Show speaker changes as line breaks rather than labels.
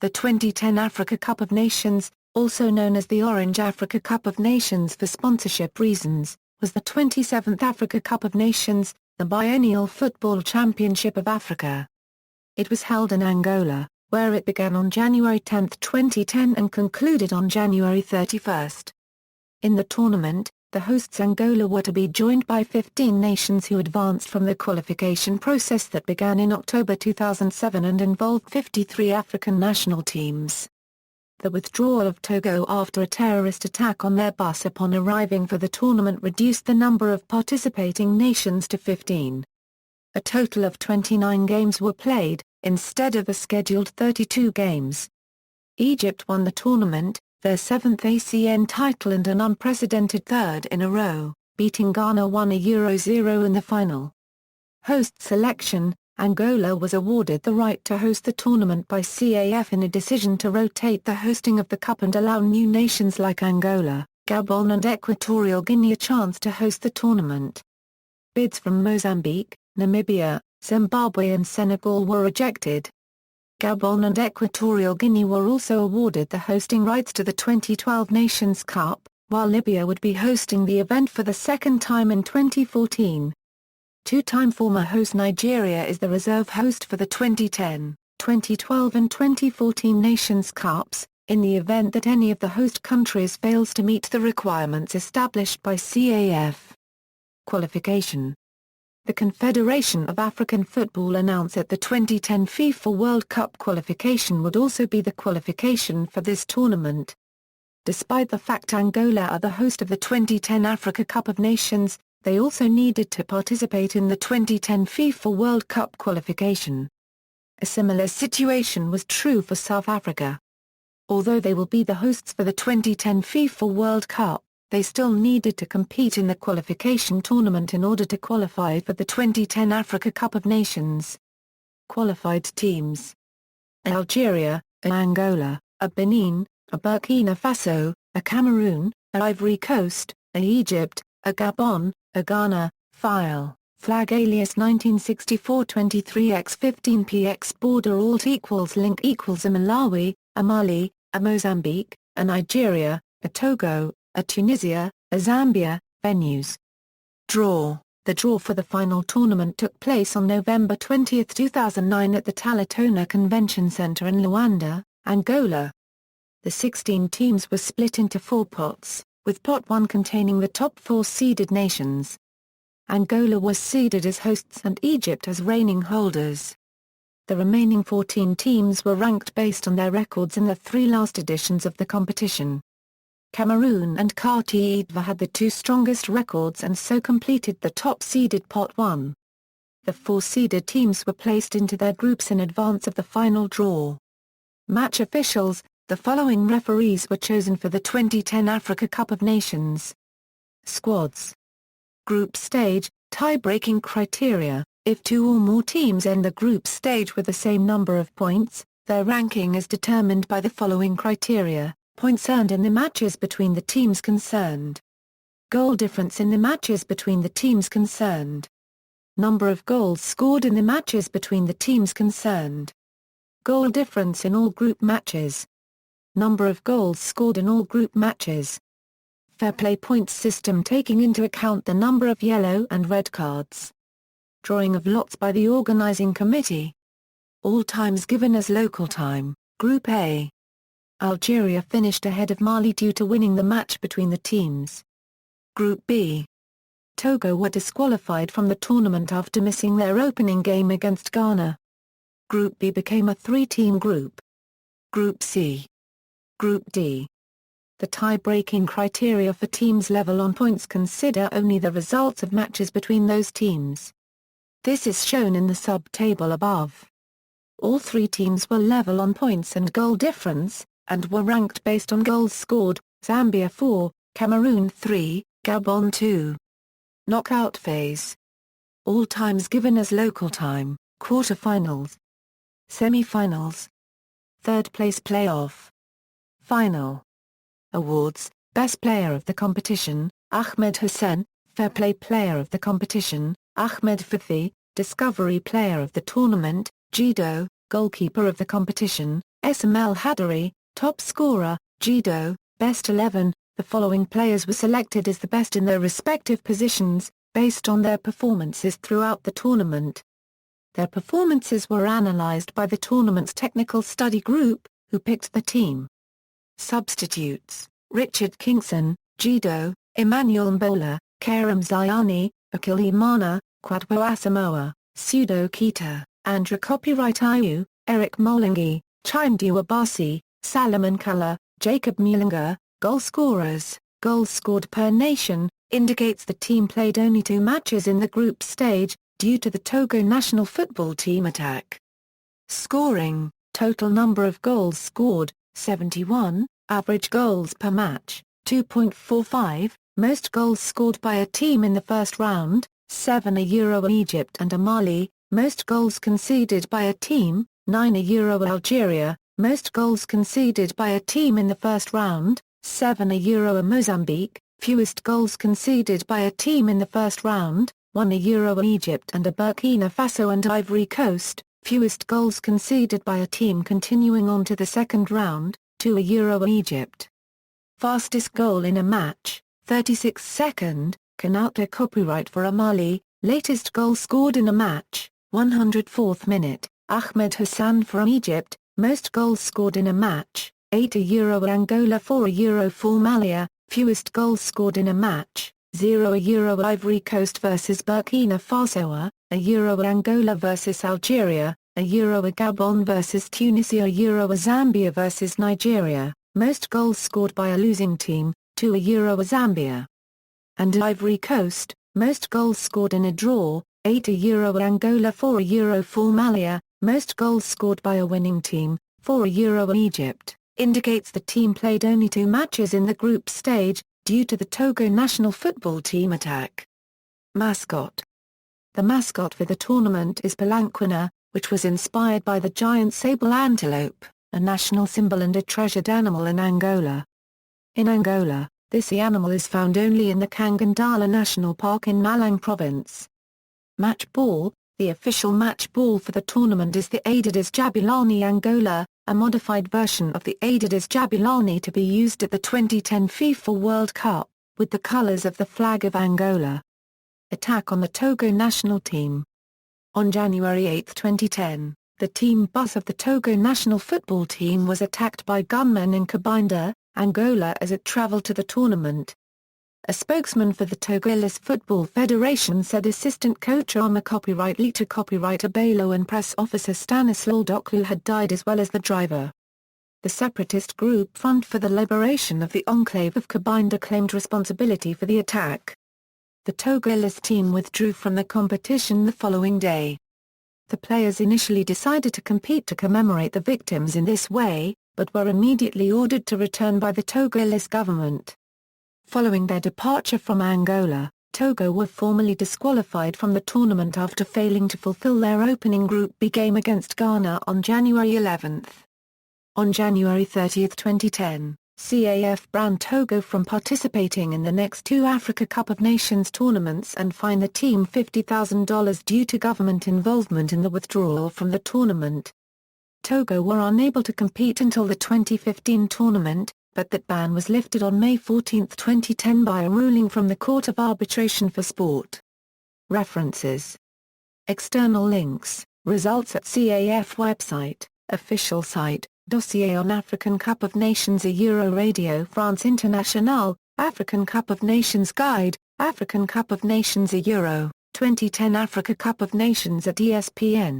The 2010 Africa Cup of Nations, also known as the Orange Africa Cup of Nations for sponsorship reasons, was the 27th Africa Cup of Nations, the biennial football championship of Africa. It was held in Angola, where it began on January 10, 2010 and concluded on January 31. In the tournament, the hosts Angola were to be joined by 15 nations who advanced from the qualification process that began in October 2007 and involved 53 African national teams. The withdrawal of Togo after a terrorist attack on their bus upon arriving for the tournament reduced the number of participating nations to 15. A total of 29 games were played, instead of the scheduled 32 games. Egypt won the tournament, their 7th ACN title and an unprecedented third in a row, beating Ghana 1-0 in the final. Host selection: Angola was awarded the right to host the tournament by CAF in a decision to rotate the hosting of the cup and allow new nations like Angola, Gabon and Equatorial Guinea a chance to host the tournament. Bids from Mozambique, Namibia, Zimbabwe and Senegal were rejected. Gabon and Equatorial Guinea were also awarded the hosting rights to the 2012 Nations Cup, while Libya would be hosting the event for the second time in 2014. Two-time former host Nigeria is the reserve host for the 2010, 2012 and 2014 Nations Cups, in the event that any of the host countries fails to meet the requirements established by CAF. Qualification. The Confederation of African Football announced that the 2010 FIFA World Cup qualification would also be the qualification for this tournament. Despite the fact Angola are the host of the 2010 Africa Cup of Nations, they also needed to participate in the 2010 FIFA World Cup qualification. A similar situation was true for South Africa. Although they will be the hosts for the 2010 FIFA World Cup, they still needed to compete in the qualification tournament in order to qualify for the 2010 Africa Cup of Nations. Qualified teams: Algeria, a Angola, a Benin, a Burkina Faso, a Cameroon, a Ivory Coast, a Egypt, a Gabon, a Ghana. File, flag alias 1964-23x15px border alt equals link equals a Malawi, a Mali, a Mozambique, a Nigeria, a Togo, a Tunisia, a Zambia. Venues. Draw. The draw for the final tournament took place on November 20, 2009 at the Talatona Convention Center in Luanda, Angola. The 16 teams were split into 4 pots, with pot 1 containing the top 4 seeded nations. Angola was seeded as hosts and Egypt as reigning holders. The remaining 14 teams were ranked based on their records in the 3 last editions of the competition. Cameroon and Côte d'Ivoire had the 2 strongest records and so completed the top-seeded Pot 1. The 4 seeded teams were placed into their groups in advance of the final draw. Match officials: the following referees were chosen for the 2010 Africa Cup of Nations. Squads. Group stage, tie-breaking criteria: if 2 or more teams end the group stage with the same number of points, their ranking is determined by the following criteria: points earned in the matches between the teams concerned. Goal difference in the matches between the teams concerned. Number of goals scored in the matches between the teams concerned. Goal difference in all group matches. Number of goals scored in all group matches. Fair play points system taking into account the number of yellow and red cards. Drawing of lots by the organizing committee. All times given as local time. Group A. Algeria finished ahead of Mali due to winning the match between the teams. Group B. Togo were disqualified from the tournament after missing their opening game against Ghana. Group B became a 3-team group. Group C. Group D. The tie-breaking criteria for teams level on points consider only the results of matches between those teams. This is shown in the sub-table above. All 3 teams were level on points and goal difference, and were ranked based on goals scored: Zambia 4, Cameroon 3, Gabon 2. Knockout phase. All times given as local time. Quarterfinals. Semi-finals. Third place playoff. Final. Awards: Best Player of the Competition, Ahmed Hussein; Fair Play Player of the Competition, Ahmed Fifi; Discovery Player of the Tournament, Jido; Goalkeeper of the Competition, SML Hadari, top scorer, Judo, best 11. The following players were selected as the best in their respective positions, based on their performances throughout the tournament. Their performances were analyzed by the tournament's technical study group, who picked the team. Substitutes: Richard Kingson, Judo, Emmanuel Mbola, Karim Ziani, Akil Imana, Kwadwo Asamoah, Pseudo Keita, Andrew Copyright Ayew, Eric Molingi, Chimdu Abasi, Salomon Kala, Jacob Mulinga. Goal scorers: goals scored per nation, indicates the team played only 2 matches in the group stage, due to the Togo national football team attack. Scoring: total number of goals scored, 71, average goals per match, 2.45, most goals scored by a team in the first round, 7 Egypt and Mali, most goals conceded by a team, 9 Algeria, most goals conceded by a team in the first round, 7 Mozambique, fewest goals conceded by a team in the first round, 1 Egypt and Burkina Faso and Ivory Coast, fewest goals conceded by a team continuing on to the second round, 2 Egypt. Fastest goal in a match, 36 second, Kanouta copyright for Mali, latest goal scored in a match, 104th minute, Ahmed Hassan from Egypt, most goals scored in a match, 8 Angola 4 for Mali, fewest goals scored in a match, 0 Ivory Coast vs Burkina Faso, Angola vs Algeria, Gabon vs Tunisia, Zambia vs Nigeria, most goals scored by a losing team, 2 Zambia. And Ivory Coast, most goals scored in a draw, 8 Angola 4 for Mali, most goals scored by a winning team, 4 Egypt, indicates the team played only 2 matches in the group stage, due to the Togo national football team attack. Mascot: the mascot for the tournament is palanquina, which was inspired by the giant sable antelope, a national symbol and a treasured animal in Angola. In Angola, this animal is found only in the Kangandala National Park in Malang Province. Match ball: the official match ball for the tournament is the Adidas Jabulani Angola, a modified version of the Adidas Jabulani to be used at the 2010 FIFA World Cup, with the colors of the flag of Angola. Attack on the Togo national team. On January 8, 2010, the team bus of the Togo national football team was attacked by gunmen in Cabinda, Angola as it traveled to the tournament. A spokesman for the Togolese Football Federation said assistant coach Arma copyright Lita copyright Abelo and press officer Stanislaw Doklu had died as well as the driver. The separatist group Front for the Liberation of the Enclave of Cabinda claimed responsibility for the attack. The Togolese team withdrew from the competition the following day. The players initially decided to compete to commemorate the victims in this way, but were immediately ordered to return by the Togolese government. Following their departure from Angola, Togo were formally disqualified from the tournament after failing to fulfill their opening Group B game against Ghana on January 11. On January 30, 2010, CAF banned Togo from participating in the next 2 Africa Cup of Nations tournaments and fined the team $50,000 due to government involvement in the withdrawal from the tournament. Togo were unable to compete until the 2015 tournament, but that ban was lifted on May 14, 2010 by a ruling from the Court of Arbitration for Sport. References. External links, results at CAF website, official site, dossier on African Cup of Nations Euro Radio France International, African Cup of Nations Guide, African Cup of Nations Euro, 2010 Africa Cup of Nations at ESPN.